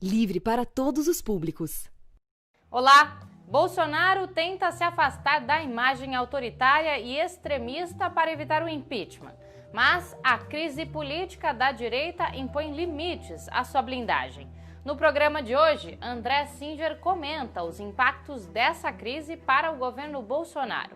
livre para todos os públicos. Olá! Bolsonaro tenta se afastar da imagem autoritária e extremista para evitar o impeachment. Mas a crise política da direita impõe limites à sua blindagem. No programa de hoje, André Singer comenta os impactos dessa crise para o governo Bolsonaro.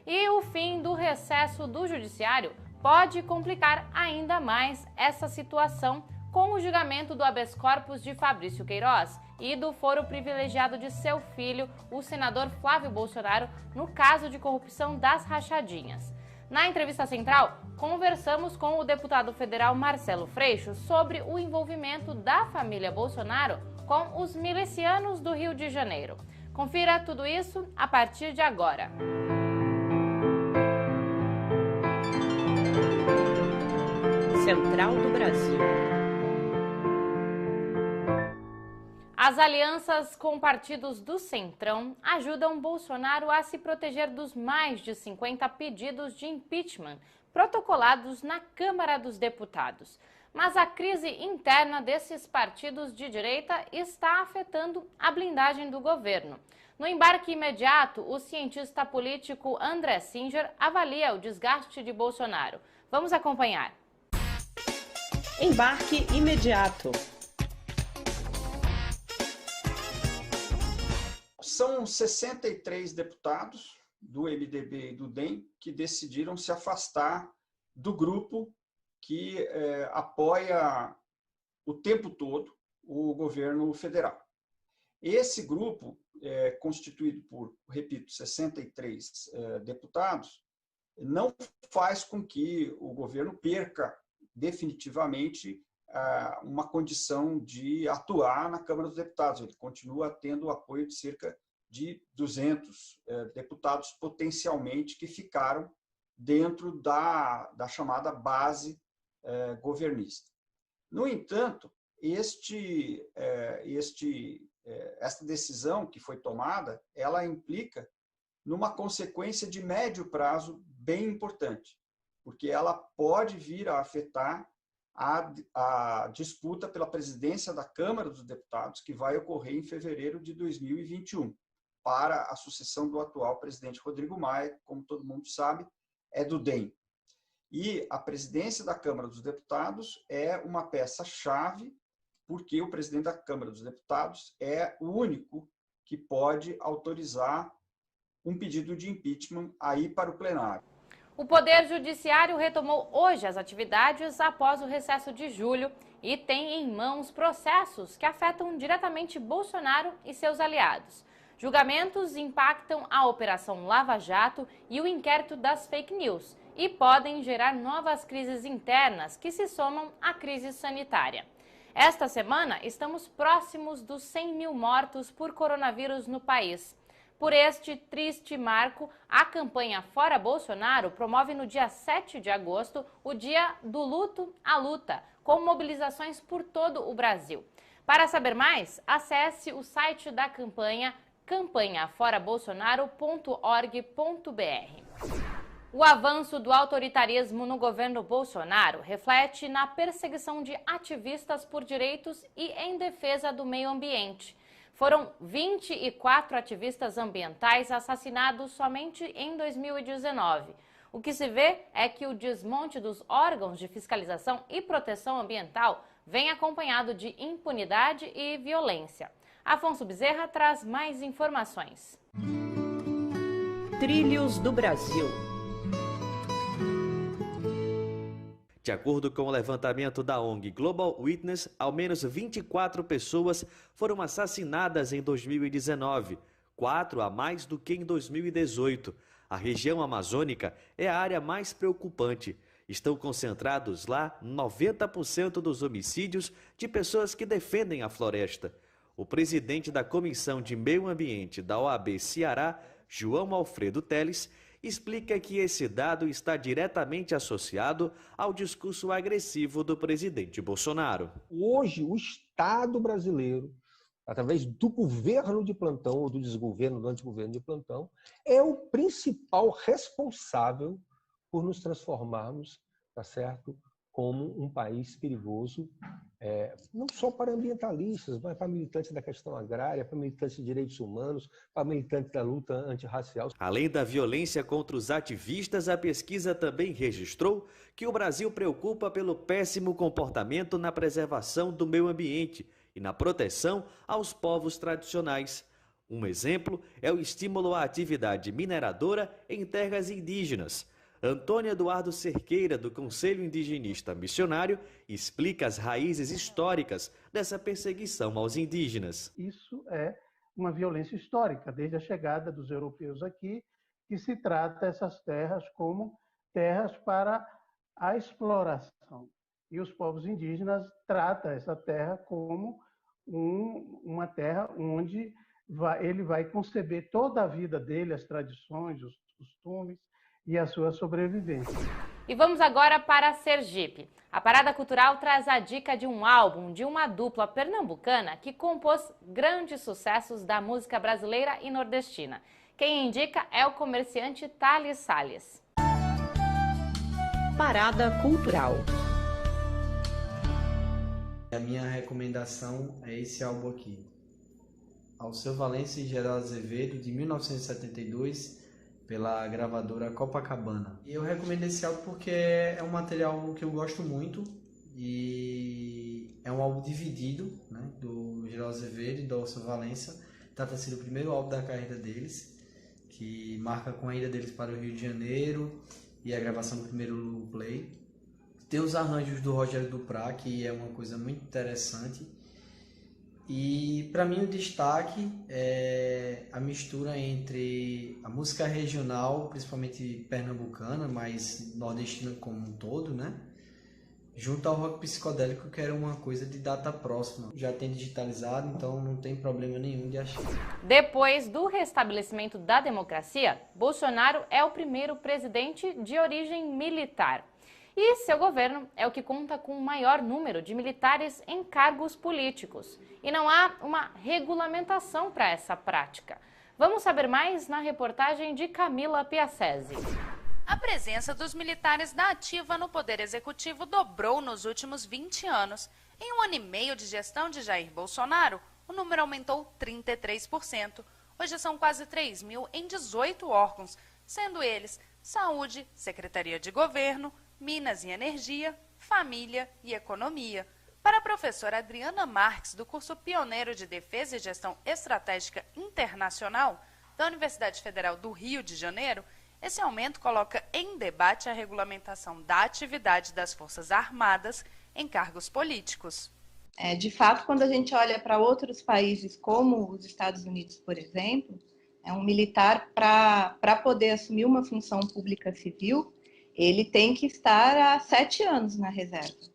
E o fim do recesso do Judiciário pode complicar ainda mais essa situação com o julgamento do habeas corpus de Fabrício Queiroz e do foro privilegiado de seu filho, o senador Flávio Bolsonaro, no caso de corrupção das rachadinhas. Na entrevista central, conversamos com o deputado federal Marcelo Freixo sobre o envolvimento da família Bolsonaro com os milicianos do Rio de Janeiro. Confira tudo isso a partir de agora. Central do Brasil. As alianças com partidos do Centrão ajudam Bolsonaro a se proteger dos mais de 50 pedidos de impeachment protocolados na Câmara dos Deputados. Mas a crise interna desses partidos de direita está afetando a blindagem do governo. No embarque imediato, o cientista político André Singer avalia o desgaste de Bolsonaro. Vamos acompanhar. Embarque imediato. São 63 deputados do MDB e do DEM que decidiram se afastar do grupo que apoia o tempo todo o governo federal. Esse grupo, constituído por, repito, 63 deputados, não faz com que o governo perca definitivamente uma condição de atuar na Câmara dos Deputados. Ele continua tendo o apoio de cerca de 200 deputados potencialmente que ficaram dentro da chamada base governista. No entanto, esta decisão que foi tomada, ela implica numa consequência de médio prazo bem importante, porque ela pode vir a afetar a disputa pela presidência da Câmara dos Deputados, que vai ocorrer em fevereiro de 2021, para a sucessão do atual presidente Rodrigo Maia, como todo mundo sabe, é do DEM. E a presidência da Câmara dos Deputados é uma peça-chave, porque o presidente da Câmara dos Deputados é o único que pode autorizar um pedido de impeachment aí para o plenário. O Poder Judiciário retomou hoje as atividades após o recesso de julho e tem em mãos processos que afetam diretamente Bolsonaro e seus aliados. Julgamentos impactam a Operação Lava Jato e o inquérito das fake news e podem gerar novas crises internas que se somam à crise sanitária. Esta semana, estamos próximos dos 100 mil mortos por coronavírus no país. Por este triste marco, a campanha Fora Bolsonaro promove no dia 7 de agosto o Dia do Luto à Luta, com mobilizações por todo o Brasil. Para saber mais, acesse o site da campanha campanhaforabolsonaro.org.br. O avanço do autoritarismo no governo Bolsonaro reflete na perseguição de ativistas por direitos e em defesa do meio ambiente. Foram 24 ativistas ambientais assassinados somente em 2019. O que se vê é que o desmonte dos órgãos de fiscalização e proteção ambiental vem acompanhado de impunidade e violência. Afonso Bezerra traz mais informações. Trilhos do Brasil. De acordo com o levantamento da ONG Global Witness, ao menos 24 pessoas foram assassinadas em 2019, 4 a mais do que em 2018. A região amazônica é a área mais preocupante. Estão concentrados lá 90% dos homicídios de pessoas que defendem a floresta. O presidente da Comissão de Meio Ambiente da OAB Ceará, João Alfredo Teles, explica que esse dado está diretamente associado ao discurso agressivo do presidente Bolsonaro. Hoje, o Estado brasileiro, através do governo de plantão, ou do desgoverno, do antigoverno de plantão, é o principal responsável por nos transformarmos, tá certo, como um país perigoso, não só para ambientalistas, mas para militantes da questão agrária, para militantes de direitos humanos, para militantes da luta antirracial. Além da violência contra os ativistas, a pesquisa também registrou que o Brasil preocupa pelo péssimo comportamento na preservação do meio ambiente e na proteção aos povos tradicionais. Um exemplo é o estímulo à atividade mineradora em terras indígenas. Antônio Eduardo Cerqueira, do Conselho Indigenista Missionário, explica as raízes históricas dessa perseguição aos indígenas. Isso é uma violência histórica, desde a chegada dos europeus aqui, que se trata essas terras como terras para a exploração. E os povos indígenas tratam essa terra como uma terra onde ele vai conceber toda a vida dele, as tradições, os costumes, e a sua sobrevivência. E vamos agora para Sergipe. A Parada Cultural traz a dica de um álbum de uma dupla pernambucana que compôs grandes sucessos da música brasileira e nordestina. Quem indica é o comerciante Thales Salles. Parada Cultural. A minha recomendação é esse álbum aqui. Alceu Valença e Geraldo Azevedo, de 1972, pela gravadora Copacabana. E eu recomendo esse álbum porque é um material que eu gosto muito e é um álbum dividido, né, do Geraldo Azevedo e do Alceu Valença. Trata-se do primeiro álbum da carreira deles, que marca com a ida deles para o Rio de Janeiro e a gravação do primeiro long play. Tem os arranjos do Rogério Duprá, que é uma coisa muito interessante. E para mim o destaque é a mistura entre a música regional, principalmente pernambucana, mas nordestina como um todo, né? Junto ao rock psicodélico, que era uma coisa de data próxima. Já tem digitalizado, então não tem problema nenhum de achar. Depois do restabelecimento da democracia, Bolsonaro é o primeiro presidente de origem militar. E seu governo é o que conta com o maior número de militares em cargos políticos. E não há uma regulamentação para essa prática. Vamos saber mais na reportagem de Camila Piacese. A presença dos militares da ativa no Poder Executivo dobrou nos últimos 20 anos. Em 1 ano e meio de gestão de Jair Bolsonaro, o número aumentou 33%. Hoje são quase 3 mil em 18 órgãos, sendo eles Saúde, Secretaria de Governo, Minas e Energia, Família e Economia. Para a professora Adriana Marques, do curso Pioneiro de Defesa e Gestão Estratégica Internacional da Universidade Federal do Rio de Janeiro, esse aumento coloca em debate a regulamentação da atividade das Forças Armadas em cargos políticos. De fato, quando a gente olha para outros países, como os Estados Unidos, por exemplo, um militar, para poder assumir uma função pública civil, ele tem que estar há 7 anos na reserva.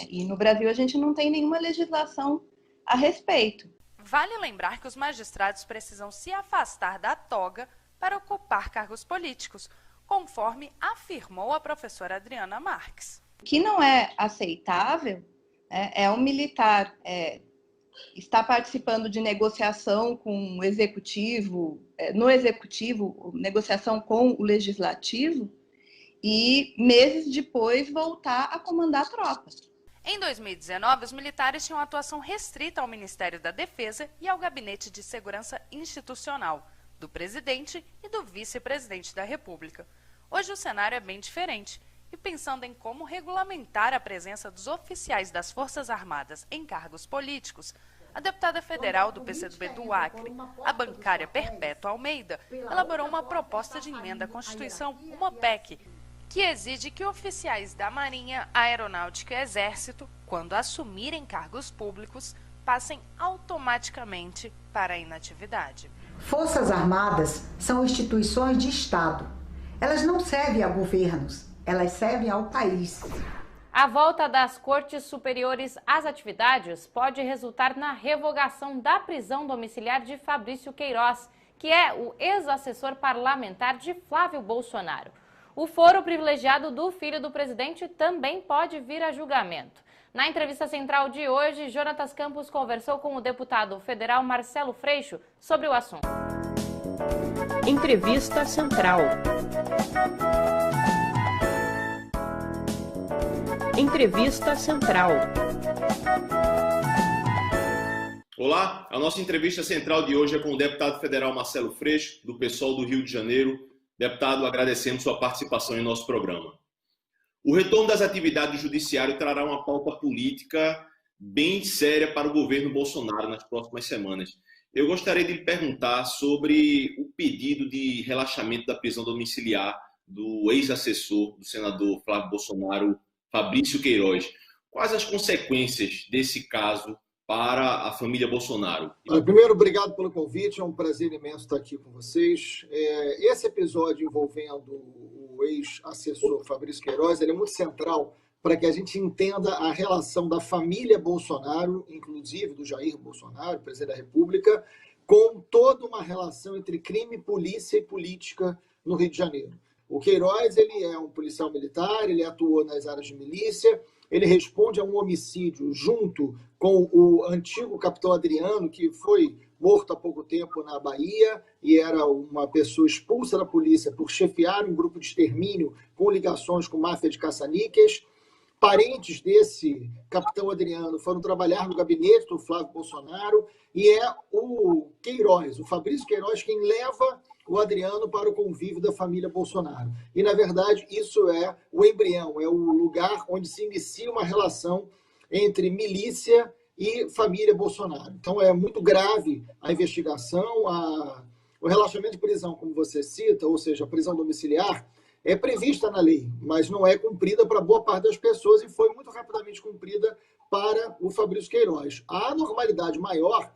E no Brasil a gente não tem nenhuma legislação a respeito. Vale lembrar que os magistrados precisam se afastar da toga para ocupar cargos políticos, conforme afirmou a professora Adriana Marques. O que não é aceitável é um militar estar participando de negociação com o executivo, no executivo, negociação com o legislativo, e meses depois voltar a comandar tropas. Em 2019, os militares tinham atuação restrita ao Ministério da Defesa e ao Gabinete de Segurança Institucional, do presidente e do vice-presidente da República. Hoje o cenário é bem diferente, e pensando em como regulamentar a presença dos oficiais das Forças Armadas em cargos políticos, a deputada federal do PCdoB do Acre, a bancária Perpétua Almeida, elaborou uma proposta de emenda à Constituição, uma PEC, que exige que oficiais da Marinha, Aeronáutica e Exército, quando assumirem cargos públicos, passem automaticamente para a inatividade. Forças Armadas são instituições de Estado. Elas não servem a governos, elas servem ao país. A volta das Cortes Superiores às atividades pode resultar na revogação da prisão domiciliar de Fabrício Queiroz, que é o ex-assessor parlamentar de Flávio Bolsonaro. O foro privilegiado do filho do presidente também pode vir a julgamento. Na entrevista central de hoje, Jonatas Campos conversou com o deputado federal Marcelo Freixo sobre o assunto. Entrevista Central. Entrevista Central. Olá, a nossa entrevista central de hoje é com o deputado federal Marcelo Freixo, do PSOL do Rio de Janeiro. Deputado, agradecemos sua participação em nosso programa. O retorno das atividades do judiciário trará uma pauta política bem séria para o governo Bolsonaro nas próximas semanas. Eu gostaria de lhe perguntar sobre o pedido de relaxamento da prisão domiciliar do ex-assessor do senador Flávio Bolsonaro, Fabrício Queiroz. Quais as consequências desse caso para a família Bolsonaro? Primeiro, obrigado pelo convite, é um prazer imenso estar aqui com vocês. Esse episódio envolvendo o ex-assessor Fabrício Queiroz, ele é muito central para que a gente entenda a relação da família Bolsonaro, inclusive do Jair Bolsonaro, presidente da República, com toda uma relação entre crime, polícia e política no Rio de Janeiro. O Queiroz, ele é um policial militar, ele atuou nas áreas de milícia, ele responde a um homicídio junto com o antigo capitão Adriano, que foi morto há pouco tempo na Bahia e era uma pessoa expulsa da polícia por chefiar um grupo de extermínio com ligações com máfia de caça-níqueis. Parentes desse capitão Adriano foram trabalhar no gabinete do Flávio Bolsonaro e é o Queiroz, o Fabrício Queiroz, quem leva o Adriano para o convívio da família Bolsonaro. E, na verdade, isso é o embrião, é o lugar onde se inicia uma relação entre milícia e família Bolsonaro. Então, é muito grave a investigação, o relaxamento de prisão, como você cita, ou seja, a prisão domiciliar, é prevista na lei, mas não é cumprida para boa parte das pessoas e foi muito rapidamente cumprida para o Fabrício Queiroz. A anormalidade maior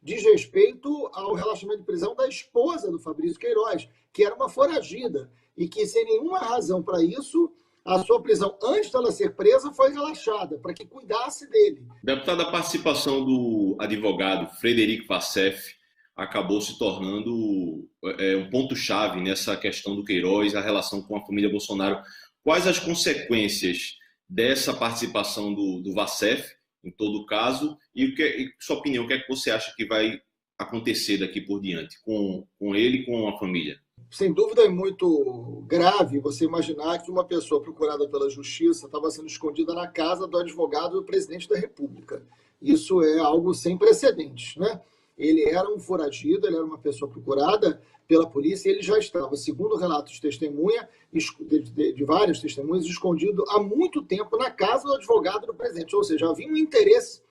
diz respeito ao relaxamento de prisão da esposa do Fabrício Queiroz, que era uma foragida e que, sem nenhuma razão para isso, a sua prisão, antes dela ser presa, foi relaxada, para que cuidasse dele. Deputado, a participação do advogado Frederico Vassef acabou se tornando um ponto-chave nessa questão do Queiroz, a relação com a família Bolsonaro. Quais as consequências dessa participação do Vassef, em todo caso, e sua opinião, o que é que você acha que vai acontecer daqui por diante com ele e com a família? Sem dúvida é muito grave você imaginar que uma pessoa procurada pela justiça estava sendo escondida na casa do advogado do presidente da República. Isso é algo sem precedentes, né? Ele era um foragido, ele era uma pessoa procurada pela polícia e ele já estava, segundo relatos de testemunha, de várias testemunhas, escondido há muito tempo na casa do advogado do presidente. Ou seja, havia um interesse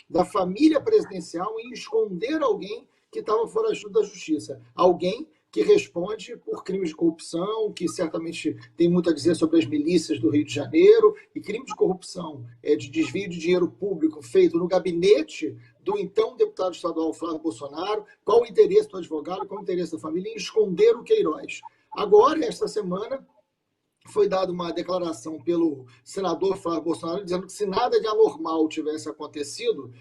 da família presidencial em esconder alguém que estava foragido da justiça. Alguém que responde por crimes de corrupção, que certamente tem muito a dizer sobre as milícias do Rio de Janeiro, e crime de corrupção, de desvio de dinheiro público feito no gabinete do então deputado estadual Flávio Bolsonaro. Qual o interesse do advogado, qual o interesse da família em esconder o Queiroz? Agora, esta semana, foi dada uma declaração pelo senador Flávio Bolsonaro dizendo que se nada de anormal tivesse acontecido,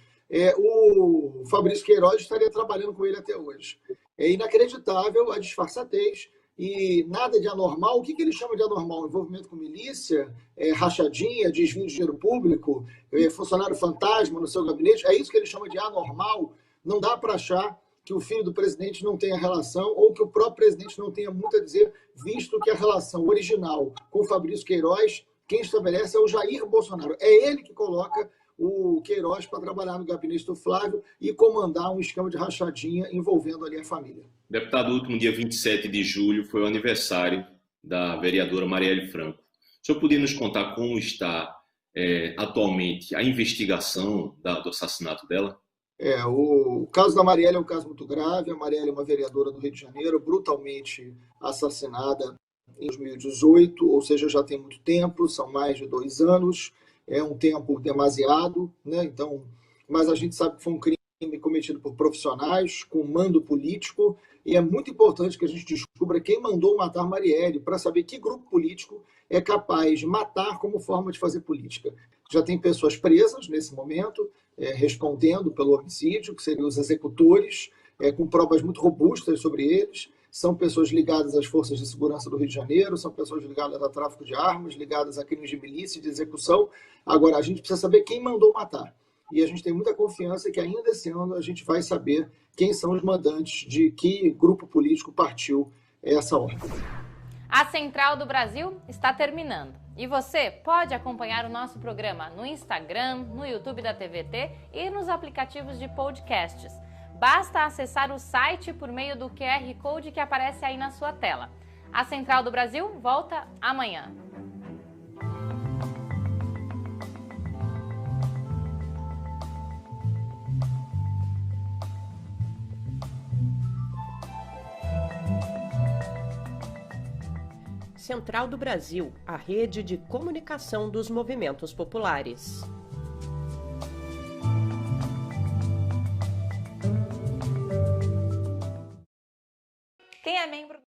o Fabrício Queiroz estaria trabalhando com ele até hoje. É inacreditável a disfarçatez e nada de anormal. O que ele chama de anormal? Envolvimento com milícia, rachadinha, desvio de dinheiro público, funcionário fantasma no seu gabinete. É isso que ele chama de anormal. Não dá para achar que o filho do presidente não tenha relação ou que o próprio presidente não tenha muito a dizer, visto que a relação original com o Fabrício Queiroz, quem estabelece é o Jair Bolsonaro. É ele que coloca o Queiroz para trabalhar no gabinete do Flávio e comandar um esquema de rachadinha envolvendo ali a família. Deputado, o último dia 27 de julho foi o aniversário da vereadora Marielle Franco. O senhor poderia nos contar como está atualmente a investigação do assassinato dela? O caso da Marielle é um caso muito grave. A Marielle é uma vereadora do Rio de Janeiro, brutalmente assassinada em 2018, ou seja, já tem muito tempo, são mais de 2 anos. É um tempo demasiado, né? Então, mas a gente sabe que foi um crime cometido por profissionais, com mando político, e é muito importante que a gente descubra quem mandou matar Marielle, para saber que grupo político é capaz de matar como forma de fazer política. Já tem pessoas presas nesse momento, respondendo pelo homicídio, que seriam os executores, com provas muito robustas sobre eles. São pessoas ligadas às forças de segurança do Rio de Janeiro, são pessoas ligadas ao tráfico de armas, ligadas a crimes de milícia e de execução. Agora, a gente precisa saber quem mandou matar. E a gente tem muita confiança que ainda esse ano a gente vai saber quem são os mandantes, de que grupo político partiu essa ordem. A Central do Brasil está terminando. E você pode acompanhar o nosso programa no Instagram, no YouTube da TVT e nos aplicativos de podcasts. Basta acessar o site por meio do QR Code que aparece aí na sua tela. A Central do Brasil volta amanhã. Central do Brasil, a rede de comunicação dos movimentos populares. Quem é membro